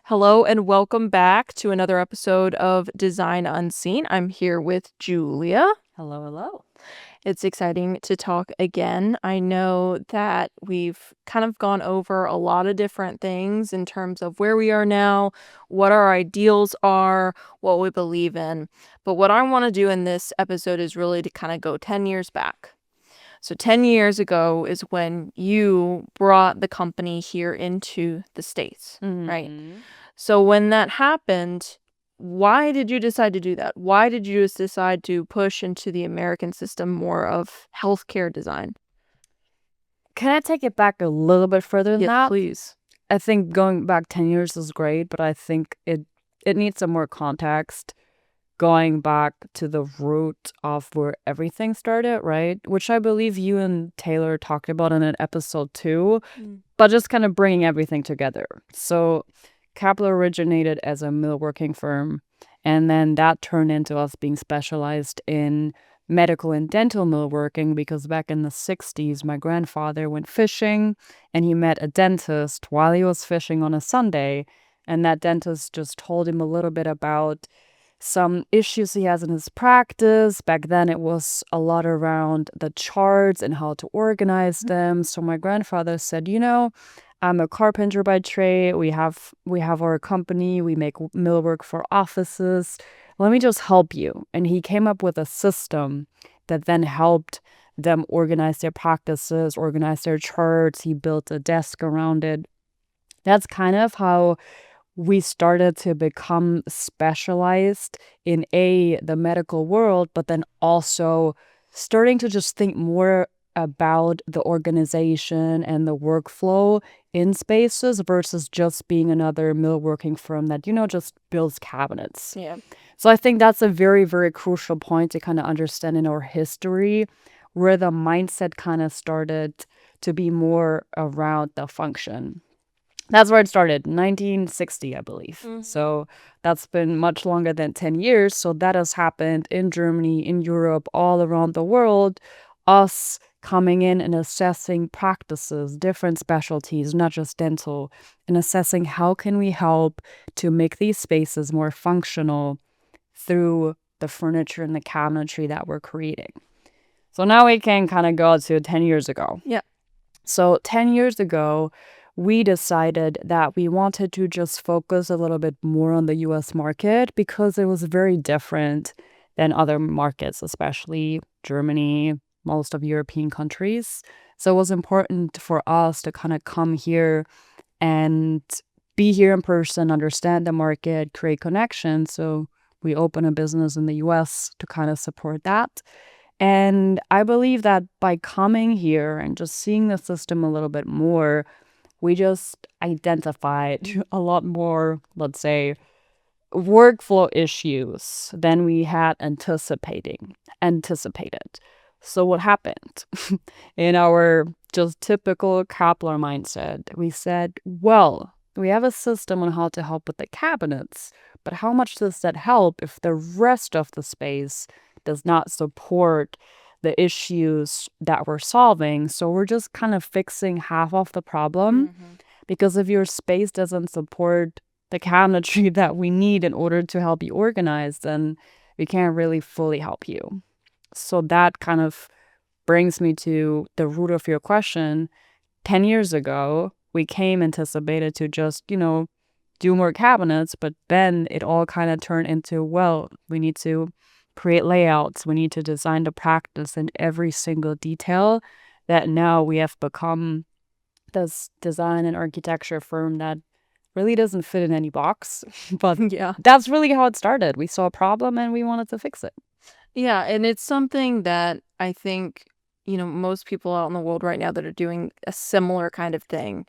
Hello and welcome back to another episode of Design Unseen. I'm here with Julia. Hello, hello. It's exciting to talk again. I know that we've kind of gone over a lot of different things in terms of where we are now, what our ideals are, what we believe in. But what I want to do in this episode is really to kind of go 10 years back. So 10 years ago is when you brought the company here into the States, right? So when that happened, why did you decide to do that? Why did you just decide to push into the American system more of healthcare design? Can I take it back a little bit further than Yes, that? please. I think going back 10 years is great, but I think it needs some more context going back to the root of where everything started, right? Which I believe you and Taylor talked about in an episode 2, but just kind of bringing everything together. So Kappler originated as a millworking firm, and then that turned into us being specialized in medical and dental millworking because back in the 60s, my grandfather went fishing and he met a dentist while he was fishing on a Sunday. And that dentist just told him a little bit about some issues he has in his practice. Back then, it was a lot around the charts and how to organize them. So my grandfather said, I'm a carpenter by trade. We have our company. We make millwork for offices. Let me just help you. And he came up with a system that then helped them organize their practices, organize their charts. He built a desk around it. That's kind of how we started to become specialized in the medical world, but then also starting to just think more about the organization and the workflow in spaces versus just being another millworking firm that, just builds cabinets. Yeah. So I think that's a very, very crucial point to kind of understand in our history where the mindset kind of started to be more around the function. That's where it started, 1960, I believe. So that's been much longer than 10 years. So that has happened in Germany, in Europe, all around the world. Us coming in and assessing practices, different specialties, not just dental, and assessing how can we help to make these spaces more functional through the furniture and the cabinetry that we're creating. So now we can kind of go to 10 years ago. Yeah. So 10 years ago, we decided that we wanted to just focus a little bit more on the US market because it was very different than other markets, especially Germany, most of European countries. So it was important for us to kind of come here and be here in person, understand the market, create connections. So we opened a business in the US to kind of support that. And I believe that by coming here and just seeing the system a little bit more, we just identified a lot more, let's say, workflow issues than we had anticipated. So what happened? In our just typical Kappler mindset, we said, well, we have a system on how to help with the cabinets, but how much does that help if the rest of the space does not support the issues that we're solving? So we're just kind of fixing half of the problem because if your space doesn't support the cabinetry that we need in order to help you organize, then we can't really fully help you. So that kind of brings me to the root of your question. 10 years ago, we came anticipated to just, do more cabinets, but then it all kind of turned into, well, we need to create layouts. We need to design the practice in every single detail that now we have become this design and architecture firm that really doesn't fit in any box. But Yeah. that's really how it started. We saw a problem and we wanted to fix it. Yeah, and it's something that I think, most people out in the world right now that are doing a similar kind of thing,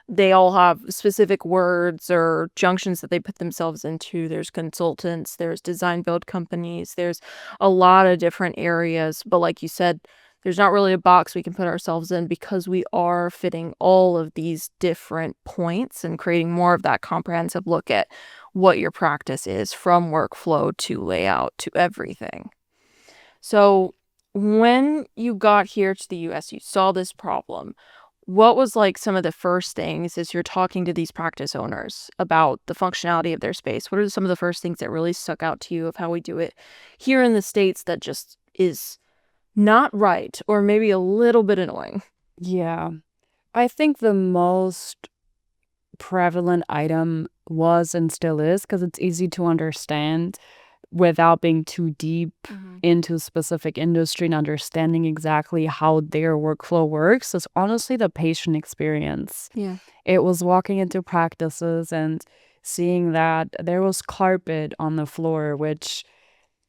they all have specific words or junctions that they put themselves into. There's consultants, there's design build companies, there's a lot of different areas. But like you said, there's not really a box we can put ourselves in because we are fitting all of these different points and creating more of that comprehensive look at what your practice is, from workflow to layout to everything. So when you got here to the US, you saw this problem. what was, like, some of the first things as you're talking to these practice owners about the functionality of their space? What are some of the first things that really stuck out to you of how we do it here in the States that just is not right or maybe a little bit annoying? Yeah. I think the most prevalent item was and still is because it's easy to understand without being too deep Mhm. into a specific industry and understanding exactly how their workflow works is honestly the patient experience. Yeah. It was walking into practices and seeing that there was carpet on the floor, which,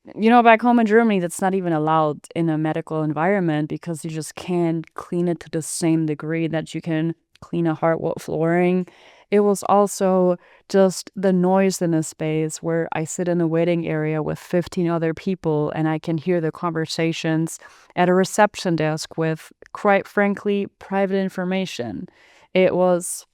back home in Germany, that's not even allowed in a medical environment because you just can't clean it to the same degree that you can clean a hardwood flooring. It was also just the noise in a space where I sit in a waiting area with 15 other people and I can hear the conversations at a reception desk with, quite frankly, private information. It was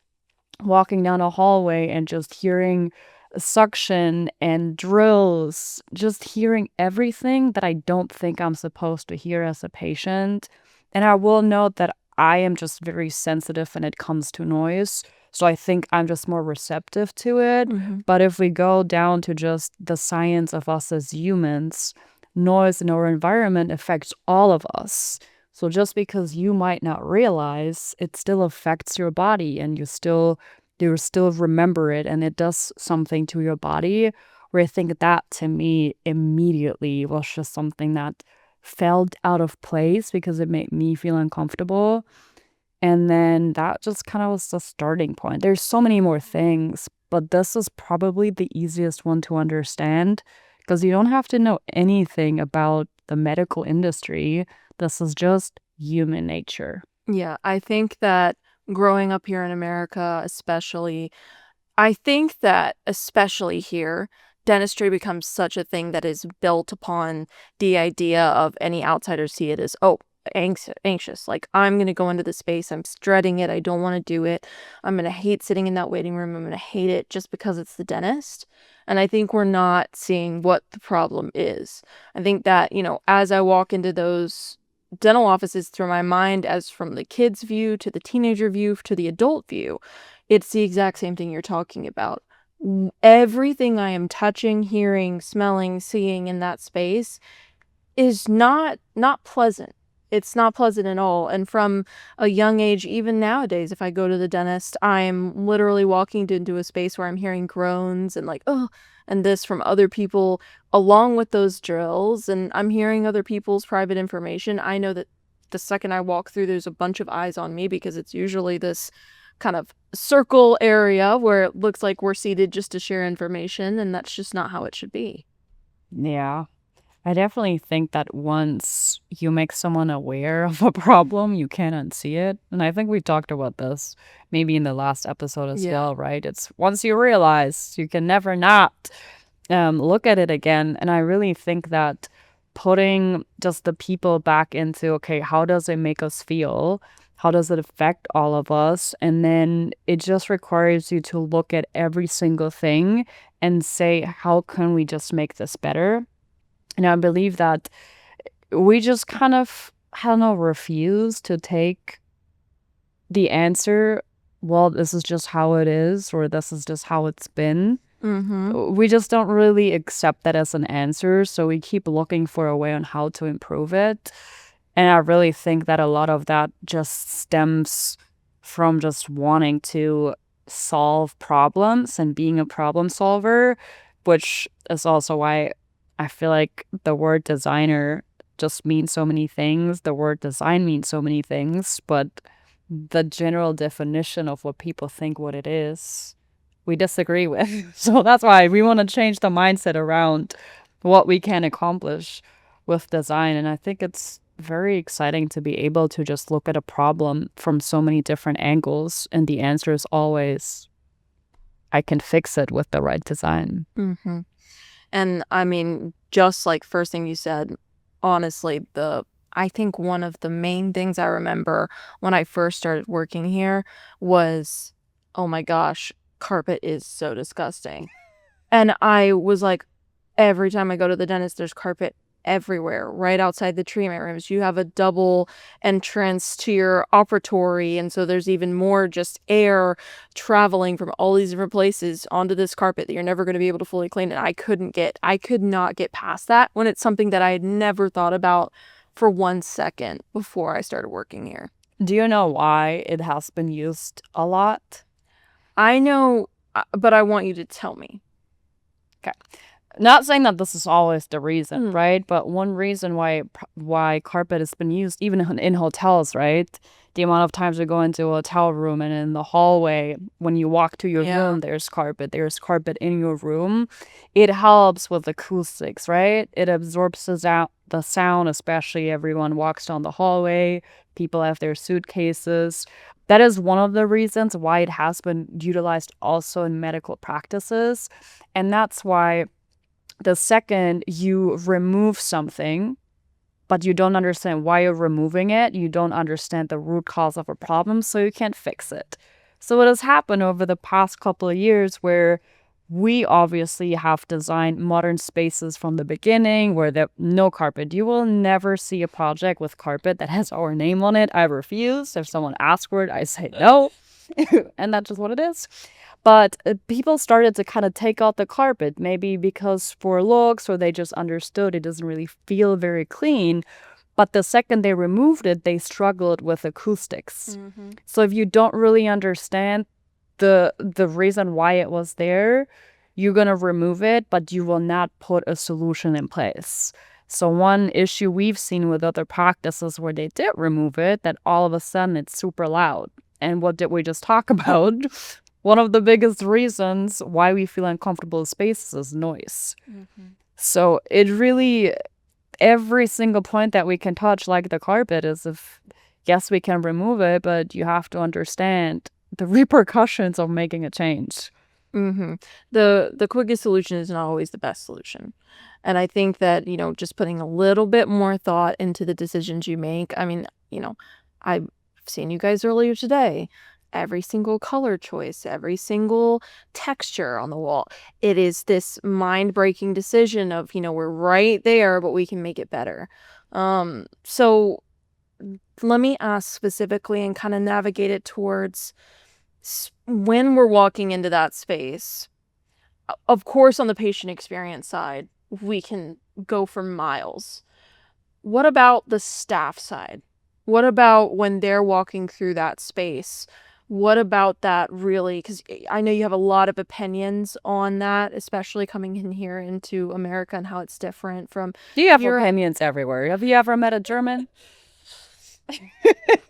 walking down a hallway and just hearing suction and drills, just hearing everything that I don't think I'm supposed to hear as a patient. And I will note that I am just very sensitive when it comes to noise. So I think I'm just more receptive to it. Mhm. But if we go down to just the science of us as humans, noise in our environment affects all of us. So just because you might not realize, it still affects your body and you still remember it and it does something to your body. Where I think that to me immediately was just something that felt out of place because it made me feel uncomfortable. And then that just kind of was the starting point. There's so many more things, but this is probably the easiest one to understand because you don't have to know anything about the medical industry. This is just human nature. Yeah, I think that growing up here in America, especially, I think that especially here, dentistry becomes such a thing that is built upon the idea of any outsider see it as, oh, anxious. Like, I'm going to go into the space. I'm dreading it. I don't want to do it. I'm going to hate sitting in that waiting room. I'm going to hate it just because it's the dentist. And I think we're not seeing what the problem is. I think that, as I walk into those dental offices through my mind, as from the kid's view to the teenager view to the adult view, it's the exact same thing you're talking about. Everything I am touching, hearing, smelling, seeing in that space is not pleasant. It's not pleasant at all, and from a young age, even nowadays, if I go to the dentist, I'm literally walking into a space where I'm hearing groans and like, "Oh," and this from other people along with those drills, and I'm hearing other people's private information. I know that the second I walk through, there's a bunch of eyes on me because it's usually this kind of circle area where it looks like we're seated just to share information, and that's just not how it should be. Yeah. I definitely think that once you make someone aware of a problem, you can't unsee it. And I think we talked about this maybe in the last episode as Yeah. well, right? It's once you realize you can never not look at it again. And I really think that putting just the people back into, okay, how does it make us feel? How does it affect all of us? And then it just requires you to look at every single thing and say, how can we just make this better? And I believe that we just kind of, I don't know, refuse to take the answer, well, this is just how it is, or this is just how it's been. Mhm. We just don't really accept that as an answer. So we keep looking for a way on how to improve it. And I really think that a lot of that just stems from just wanting to solve problems and being a problem solver, which is also why I feel like the word designer just means so many things. The word design means so many things, but the general definition of what people think what it is, we disagree with. So that's why we want to change the mindset around what we can accomplish with design. And I think it's very exciting to be able to just look at a problem from so many different angles. And the answer is always, I can fix it with the right design. Mhm. And I mean, just like first thing you said, honestly, I think one of the main things I remember when I first started working here was, oh my gosh, carpet is so disgusting. And I was like, every time I go to the dentist, there's carpet everywhere, right outside the treatment rooms. You have a double entrance to your operatory, and so there's even more just air traveling from all these different places onto this carpet that you're never going to be able to fully clean. And I could not get past that when it's something that I had never thought about for 1 second before I started working here. Do you know why it has been used a lot? I know, but I want you to tell me. Okay. Not saying that this is always the reason, Mm. right? But one reason why carpet has been used, even in hotels, right? The amount of times we go into a hotel room and in the hallway, when you walk to your Yeah. room, there's carpet in your room. It helps with acoustics, right? It absorbs the sound, especially everyone walks down the hallway, people have their suitcases. That is one of the reasons why it has been utilized also in medical practices. And that's why the second you remove something, but you don't understand why you're removing it, you don't understand the root cause of a problem, so you can't fix it. So it has happened over the past couple of years where we obviously have designed modern spaces from the beginning where there's no carpet. You will never see a project with carpet that has our name on it. I refuse. If someone asks for it, I say no. And that's just what it is. But people started to kind of take out the carpet, maybe because for looks or they just understood it doesn't really feel very clean. But the second they removed it, they struggled with acoustics. Mm-hmm. So if you don't really understand the reason why it was there, you're going to remove it, but you will not put a solution in place. So one issue we've seen with other practices where they did remove it, that all of a sudden it's super loud. And what did we just talk about? One of the biggest reasons why we feel uncomfortable in spaces is noise. Mm-hmm. So it really, every single point that we can touch, like the carpet, is if, yes, we can remove it, but you have to understand the repercussions of making a change. Mm-hmm. The quickest solution is not always the best solution. And I think that, just putting a little bit more thought into the decisions you make. I mean, I've seen you guys earlier today. Every single color choice, every single texture on the wall. It is this mind-breaking decision of, we're right there, but we can make it better. So let me ask specifically and kind of navigate it towards when we're walking into that space. Of course, on the patient experience side, we can go for miles. What about the staff side? What about when they're walking through that space? What about that really? Because I know you have a lot of opinions on that, especially coming in here into America and how it's different from You have Europe. opinions everywhere. Have you ever met a German?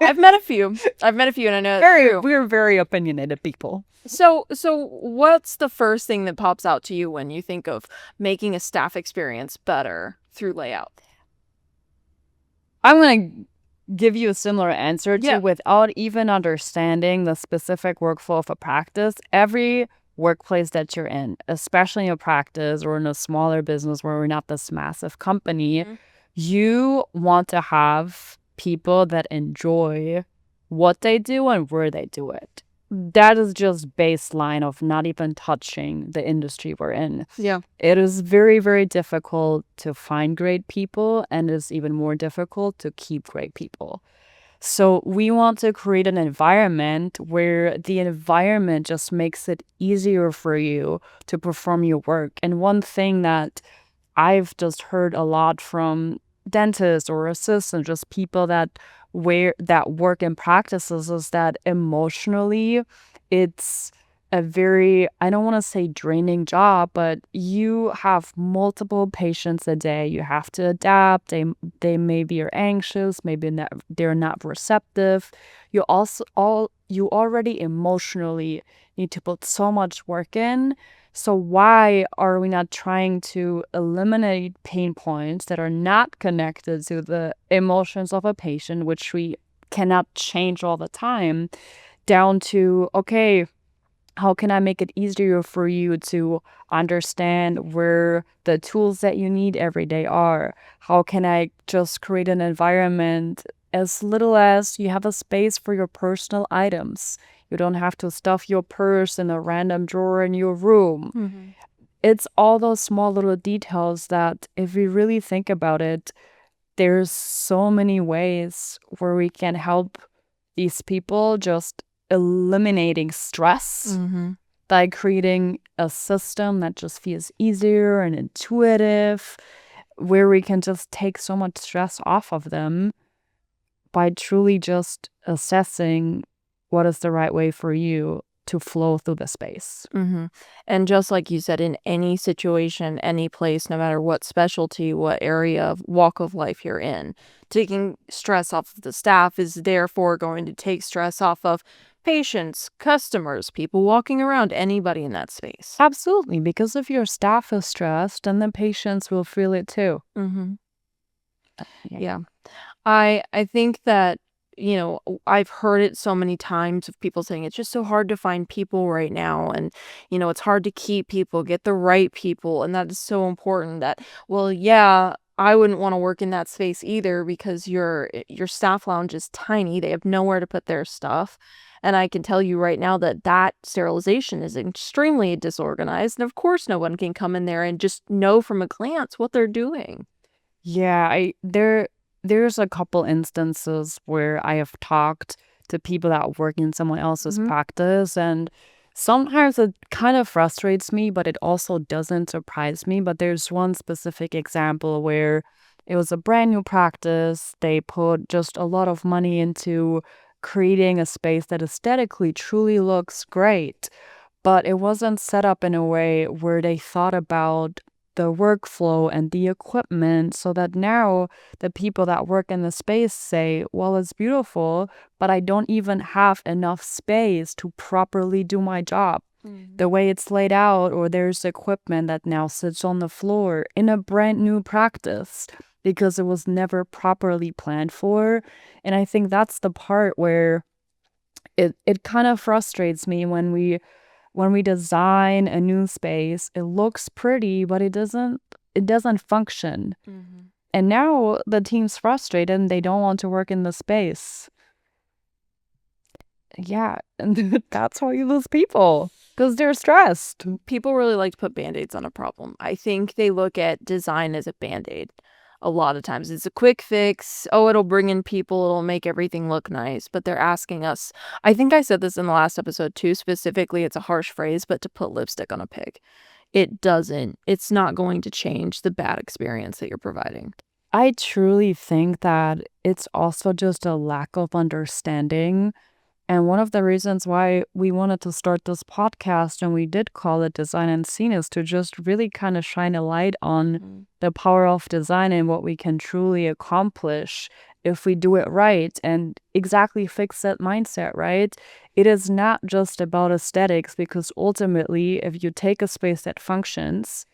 I've met a few, and I know it's true. We're very opinionated people. So what's the first thing that pops out to you when you think of making a staff experience better through layout? I'm going to give you a similar answer to Yeah. without even understanding the specific workflow of a practice. Every workplace that you're in, especially in a practice or in a smaller business where we're not this massive company, Mhm. you want to have people that enjoy what they do and where they do it. That is just baseline of not even touching the industry we're in. Yeah. It is very, very difficult to find great people, and it is even more difficult to keep great people. So we want to create an environment where the environment just makes it easier for you to perform your work. And one thing that I've just heard a lot from dentists or assistants, just people that work in practices, is that emotionally it's a very, I don't want to say draining job, but you have multiple patients a day. You have to adapt. They maybe are anxious, maybe not, they're not receptive. You already emotionally need to put so much work in. So why are we not trying to eliminate pain points that are not connected to the emotions of a patient, which we cannot change all the time, down to, okay, how can I make it easier for you to understand where the tools that you need every day are? How can I just create an environment as little as you have a space for your personal items? You don't have to stuff your purse in a random drawer in your room. Mm-hmm. it's all those small little details that if we really think about it, there's so many ways where we can help these people just eliminating stress Mhm. by creating a system that just feels easier and intuitive, where we can just take so much stress off of them by truly just assessing what is the right way for you to flow through the space. Mhm. And just like you said, in any situation, any place, no matter what specialty, what area of walk of life you're in, taking stress off of the staff is therefore going to take stress off of patients, customers, people walking around, anybody in that space. Absolutely, because if your staff is stressed, then the patients will feel it too. Mhm. Yeah. Yeah. I think that, I've heard it so many times of people saying it's just so hard to find people right now, and, it's hard to keep people, get the right people, and that is so important that, well, yeah, I wouldn't wanna work in that space either because your staff lounge is tiny, they have nowhere to put their stuff, and I can tell you right now that that sterilization is extremely disorganized, and of course, no one can come in there and just know from a glance what they're doing. Yeah, there's a couple instances where I have talked to people that work in someone else's Mhm. practice, and sometimes it kind of frustrates me, but it also doesn't surprise me. But there's one specific example where it was a brand new practice. They put just a lot of money into creating a space that aesthetically truly looks great, but it wasn't set up in a way where they thought about the workflow and the equipment so that now the people that work in the space say, well, it's beautiful, but I don't even have enough space to properly do my job. Mhm. The way it's laid out, or there's equipment that now sits on the floor in a brand new practice because it was never properly planned for. And I think that's the part where it kind of frustrates me when we design a new space, it looks pretty, but it doesn't function. Mhm. And now the team's frustrated and they don't want to work in the space. Yeah, and that's how you lose people because they're stressed. People really like to put Band-Aids on a problem. I think they look at design as a Band-Aid a lot of times. It's a quick fix. Oh, it'll bring in people, it'll make everything look nice, but they're asking us. I think I said this in the last episode too, specifically, it's a harsh phrase, but to put lipstick on a pig. It doesn't. It's not going to change the bad experience that you're providing. I truly think that it's also just a lack of understanding. And one of the reasons why we wanted to start this podcast and we did call it Design and Scene is to just really kind of shine a light on Mhm. the power of design and what we can truly accomplish if we do it right and exactly fix that mindset, right? It is not just about aesthetics because ultimately, if you take a space that functions,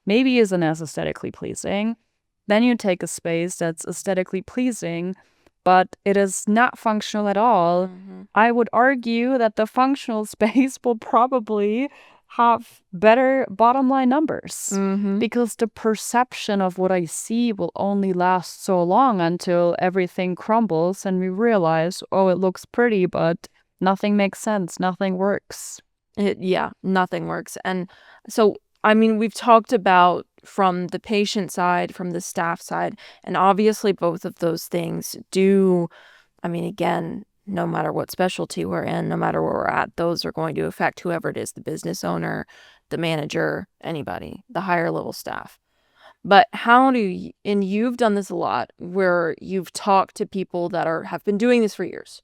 maybe isn't as aesthetically pleasing, then you take a space that's aesthetically pleasing, but it is not functional at all. Mhm. I would argue that the functional space will probably have better bottom line numbers Mhm. because the perception of what I see will only last so long until everything crumbles and we realize, oh, it looks pretty, but nothing makes sense, nothing works. Yeah, nothing works. And so, I mean, we've talked about from the patient side, from the staff side, and obviously both of those things do, I mean, again, no matter what specialty we're in, no matter where we're at, those are going to affect whoever it is, the business owner, the manager, anybody, the higher level staff. But how do you, and you've done this a lot where you've talked to people that have been doing this for years,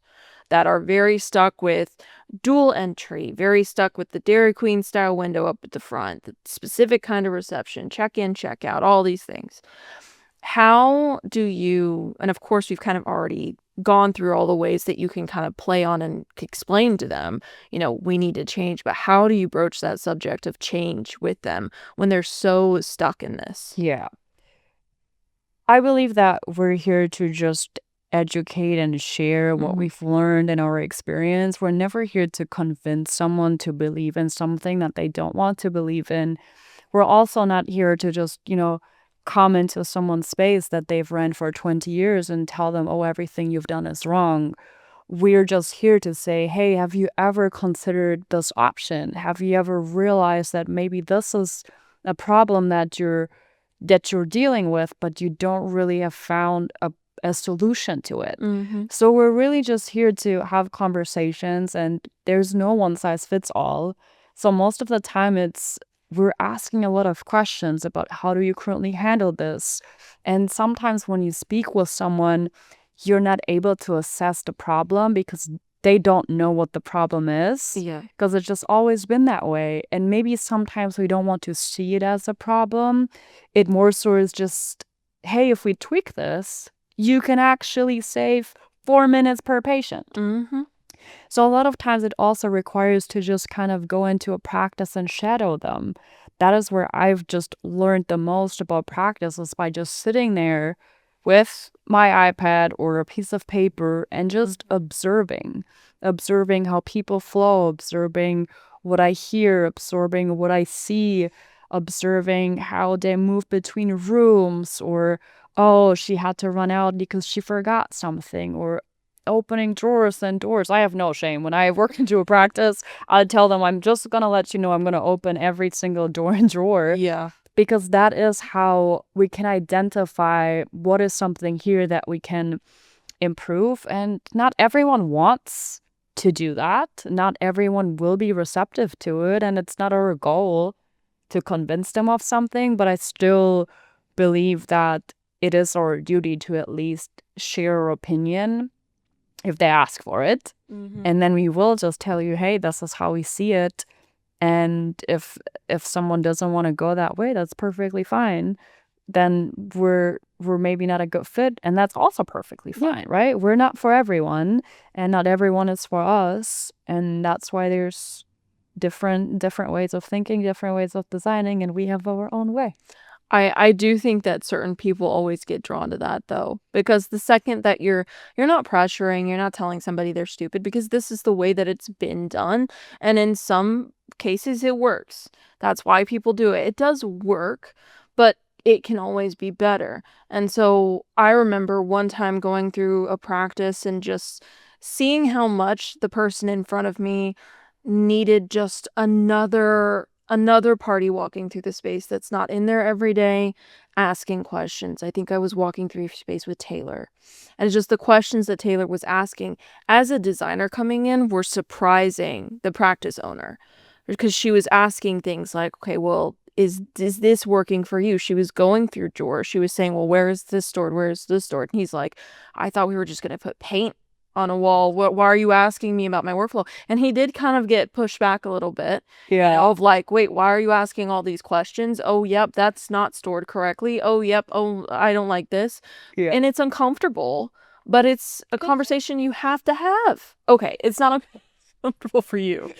that are very stuck with dual entry, very stuck with the Dairy Queen style window up at the front, the specific kind of reception, check in, check out, all these things. How do you, and of course, we've kind of already gone through all the ways that you can kind of play on and explain to them, we need to change, but how do you broach that subject of change with them when they're so stuck in this? Yeah. I believe that we're here to just educate and share what Mhm. we've learned in our experience. We're never here to convince someone to believe in something that they don't want to believe in. We're also not here to just, come into someone's space that they've ran for 20 years and tell them, oh, everything you've done is wrong. We're just here to say, hey, have you ever considered this option? Have you ever realized that maybe this is a problem that you're dealing with, but you don't really have found a solution to it. Mm-hmm. So we're really just here to have conversations, and there's no one size fits all. So most of the time we're asking a lot of questions about how do you currently handle this. And sometimes when you speak with someone, you're not able to assess the problem because they don't know what the problem is, Yeah. because it's just always been that way. And maybe sometimes we don't want to see it as a problem. It more so is just, hey, if we tweak this, you can actually save 4 minutes per patient. Mm-hmm. So a lot of times it also requires to just kind of go into a practice and shadow them. That is where I've just learned the most about practice, is by just sitting there with my iPad or a piece of paper and just observing how people flow, observing what I hear, observing what I see, observing how they move between rooms, or, oh, she had to run out because she forgot something, or opening drawers and doors. I have no shame. When I work into a practice, I'd tell them, I'm just gonna let you know I'm gonna open every single door and drawer, Yeah. because that is how we can identify what is something here that we can improve. And not everyone wants to do that. Not everyone will be receptive to it, and it's not our goal to convince them of something, but I still believe that it is our duty to at least share our opinion if they ask for it. Mm-hmm. And then we will just tell you, hey, this is how we see it. And if someone doesn't want to go that way, that's perfectly fine. Then we're maybe not a good fit, and that's also perfectly fine, right? We're not for everyone, and not everyone is for us. And that's why there's different ways of thinking, different ways of designing, and we have our own way. I do think that certain people always get drawn to that though, because the second that you're not pressuring, you're not telling somebody they're stupid, because this is the way that it's been done, and in some cases it works. That's why people do it. It does work, but it can always be better. And so I remember one time going through a practice and just seeing how much the person in front of me needed just another party walking through the space that's not in there every day, asking questions. I think I was walking through space with Taylor. And it's just the questions that Taylor was asking as a designer coming in were surprising the practice owner, because she was asking things like, okay, well, is this working for you? She was going through drawers. She was saying, well, where is this stored? Where is this stored? And he's like, I thought we were just going to put paint on a wall. Why are you asking me about my workflow? And he did kind of get pushed back a little bit. Yeah. Of like, wait, why are you asking all these questions? Oh, yep, that's not stored correctly. Oh, yep. Oh, I don't like this. Yeah. And it's uncomfortable, but it's a conversation you have to have. Okay, it's not uncomfortable for you.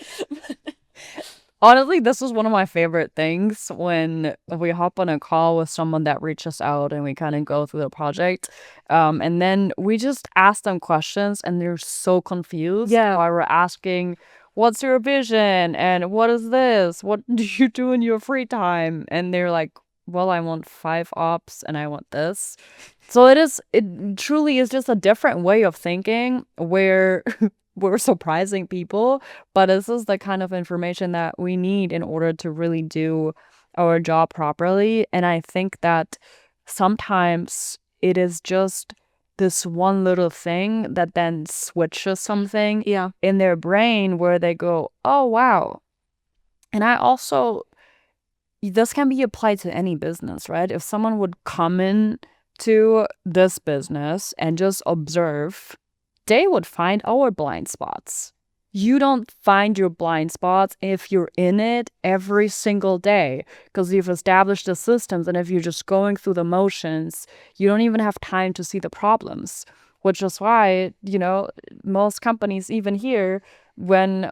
Honestly, this is one of my favorite things, when we hop on a call with someone that reaches out and we kind of go through the project. And then we just ask them questions and they're so confused. Yeah. Why we're asking, what's your vision? And what is this? What do you do in your free time? And they're like, well, I want 5 ops and I want this. So it truly is just a different way of thinking, where we're surprising people, but this is the kind of information that we need in order to really do our job properly. And I think that sometimes it is just this one little thing that then switches something Yeah. in their brain, where they go, oh, wow. And this can be applied to any business, right? If someone would come in to this business and just observe, they would find our blind spots. You don't find your blind spots if you're in it every single day, because you've established the systems, and if you're just going through the motions, you don't even have time to see the problems, which is why, most companies, even here, when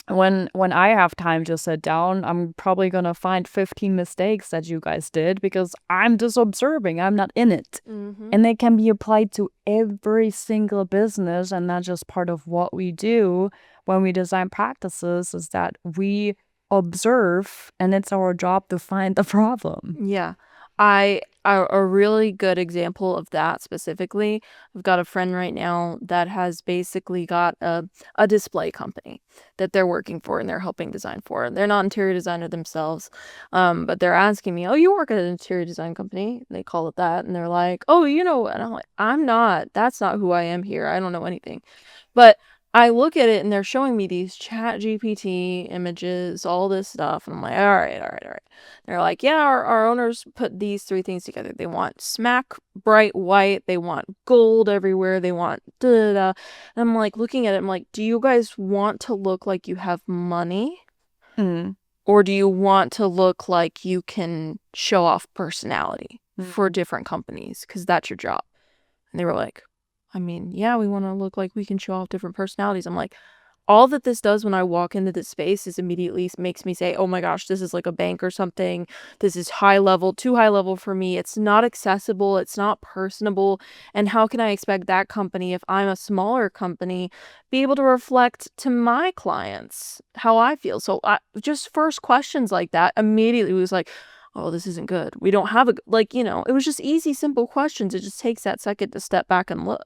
I have time to sit down, I'm probably gonna find 15 mistakes that you guys did, because I'm just observing. I'm not in it. Mm-hmm. And they can be applied to every single business, and that's just part of what we do when we design practices, is that we observe, and it's our job to find the problem. Yeah. A really good example of that specifically, I've got a friend right now that has basically got a display company that they're working for and they're helping design for. They're not interior designer themselves, but they're asking me, "Oh, you work at an interior design company?" They call it that, and they're like, "Oh, you know," and I'm like, "I'm not. That's not who I am here. I don't know anything." But I look at it and they're showing me these Chat GPT images, all this stuff, and I'm like, all right, all right, all right. They're like, yeah, our owners put these three things together. They want smack bright white, they want gold everywhere, they want da da da. And I'm like looking at it, I'm like, do you guys want to look like you have money? Mm. Or do you want to look like you can show off personality for Mm. different companies? Because that's your job. And they were like, I mean, yeah, we want to look like we can show off different personalities. I'm like, all that this does when I walk into this space is immediately makes me say, oh my gosh, this is like a bank or something. This is high level, too high level for me. It's not accessible. It's not personable. And how can I expect that company, if I'm a smaller company, be able to reflect to my clients how I feel? So just first questions like that immediately was like, oh, this isn't good. We don't have like, it was just easy, simple questions. It just takes that second to step back and look.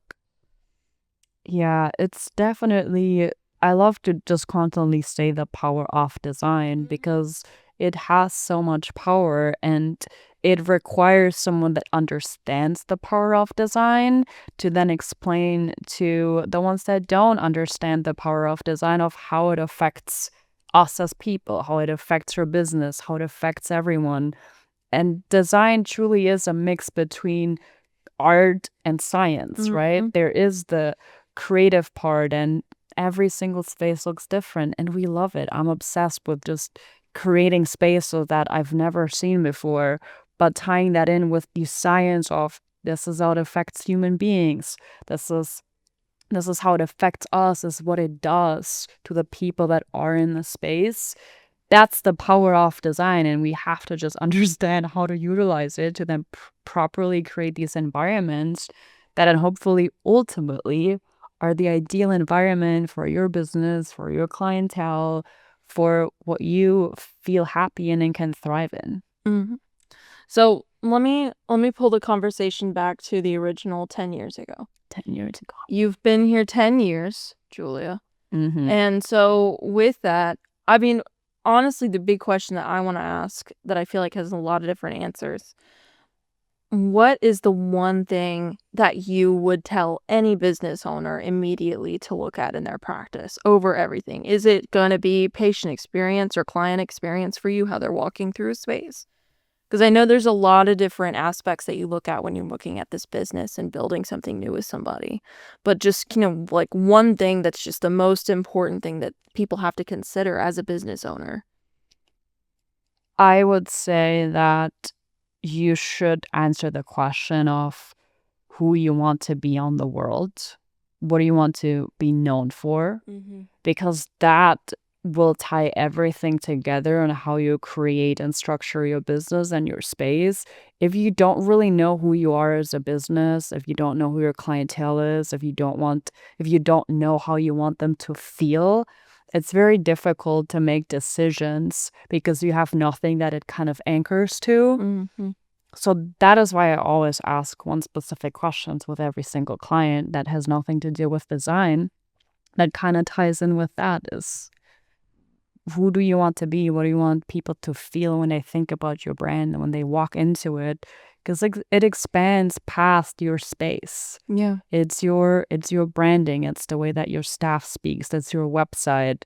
Yeah, it's definitely, I love to just constantly say the power of design because it has so much power and it requires someone that understands the power of design to then explain to the ones that don't understand the power of design of how it affects us as people, how it affects your business, how it affects everyone. And design truly is a mix between art and science, right? Mhm. There is the creative part, and every single space looks different, and we love it. I'm obsessed with just creating space so that I've never seen before, but tying that in with the science of this is how it affects human beings. This is this is how it affects us, is what it does to the people that are in the space. That's the power of design, and we have to just understand how to utilize it to then properly create these environments that then hopefully ultimately are the ideal environment for your business, for your clientele, for what you feel happy in and can thrive in. Mhm. So let me pull the conversation back to the original 10 years ago. 10 years ago. You've been here 10 years, Julia. Mm-hmm. And so with that, I mean, honestly, the big question that I want to ask that I feel like has a lot of different answers. What is the one thing that you would tell any business owner immediately to look at in their practice over everything? Is it going to be patient experience or client experience for you, how they're walking through a space? Because I know there's a lot of different aspects that you look at when you're looking at this business and building something new with somebody. But just, like one thing that's just the most important thing that people have to consider as a business owner. I would say that you should answer the question of who you want to be on the world. What do you want to be known for? Mhm. Because that will tie everything together on how you create and structure your business and your space. If you don't really know who you are as a business, if you don't know who your clientele is, if you don't know how you want them to feel, it's very difficult to make decisions because you have nothing that it kind of anchors to. Mhm. So that is why I always ask one specific questions with every single client that has nothing to do with design. That kind of ties in with that is who do you want to be? What do you want people to feel when they think about your brand and when they walk into it? Because it expands past your space. Yeah. It's your branding. It's the way that your staff speaks. It's your website.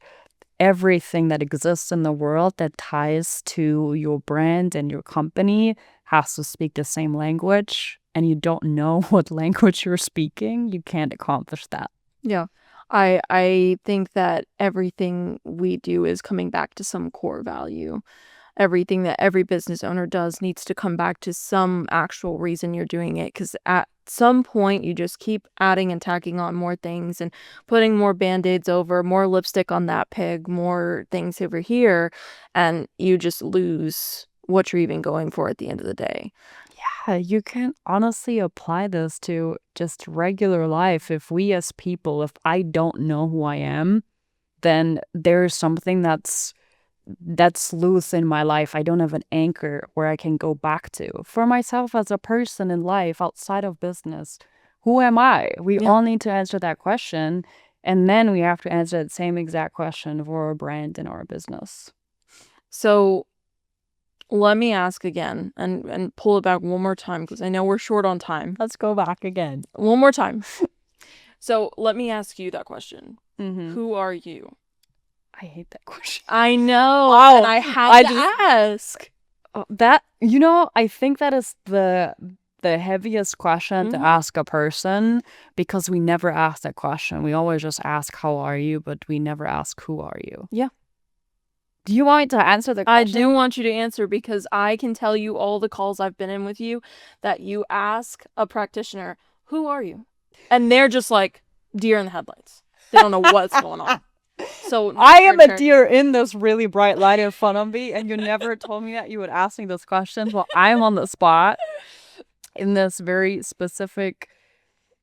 Everything that exists in the world that ties to your brand and your company has to speak the same language. And you don't know what language you're speaking, you can't accomplish that. Yeah. I think that everything we do is coming back to some core value. Everything that every business owner does needs to come back to some actual reason you're doing it, because at some point you just keep adding and tacking on more things and putting more band-aids over, more lipstick on that pig, more things over here, and you just lose what you're even going for at the end of the day. Yeah, you can honestly apply this to just regular life. If we as people, if I don't know who I am, then there's something that's loose in my life. I don't have an anchor where I can go back to. For myself as a person in life outside of business, who am I? We all need to answer that question. And then we have to answer the same exact question for our brand and our business. So let me ask again and pull it back one more time because I know we're short on time. Let's go back again. One more time. So let me ask you that question. Who are you? I hate that question. I know. Wow. And I had to ask. I think that is the heaviest question to ask a person, because we never ask that question. We always just ask, how are you? But we never ask, who are you? Yeah. Do you want me to answer the question? I do want you to answer, because I can tell you all the calls I've been in with you that you ask a practitioner, who are you? And they're just like deer in the headlights. They don't know what's going on. So I am a deer in this really bright light in front of me, and you never told me that you would ask me this question. Well, I'm on the spot in this very specific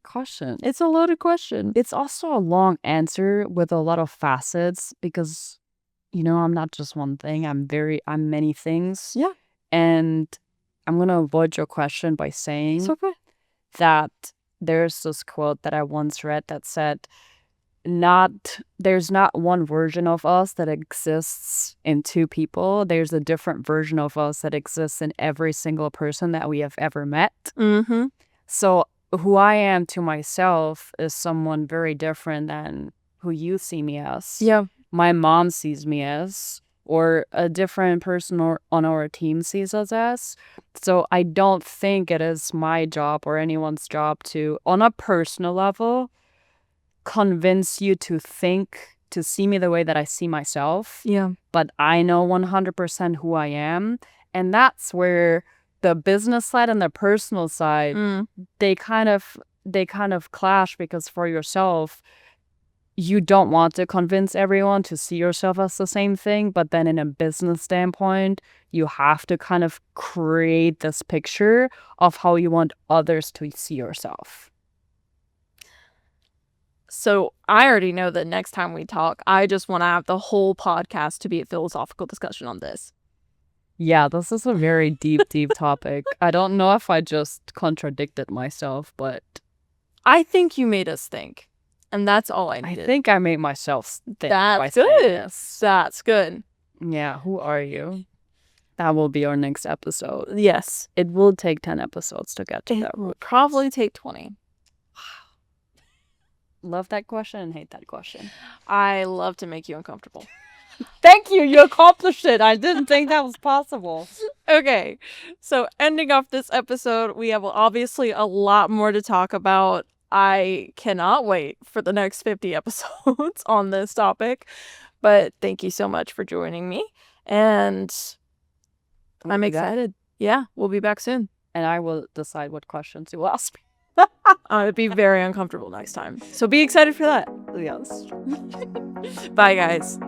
question. It's a loaded question. It's also a long answer with a lot of facets, because I'm not just one thing. I'm many things. Yeah. And I'm going to avoid your question by saying that there's this quote that I once read that said, there's not one version of us that exists in two people. There's a different version of us that exists in every single person that we have ever met. So who I am to myself is someone very different than who you see me as. Yeah. My mom sees me as, or a different person on our team sees us as. So I don't think it is my job or anyone's job to, on a personal level, convince you to see me the way that I see myself. Yeah. But I know 100% who I am. And that's where the business side and the personal side, they kind of clash, because for yourself, you don't want to convince everyone to see yourself as the same thing. But then in a business standpoint, you have to kind of create this picture of how you want others to see yourself. So I already know that next time we talk, I just want to have the whole podcast to be a philosophical discussion on this. Yeah, this is a very deep, deep topic. I don't know if I just contradicted myself, but I think you made us think. And that's all I needed. I think I made myself think. That's good. That's good. Yeah, who are you? That will be our next episode. Yes. It will take 10 episodes to get to that. It will probably take 20. Love that question and hate that question. I love to make you uncomfortable. Thank you. You accomplished it. I didn't think that was possible. Okay. So ending off this episode, we have obviously a lot more to talk about. I cannot wait for the next 50 episodes on this topic. But thank you so much for joining me. And I'm excited. Yeah, we'll be back soon. And I will decide what questions you will ask me. It'll be very uncomfortable next time. So be excited for that. Yes. Bye, guys.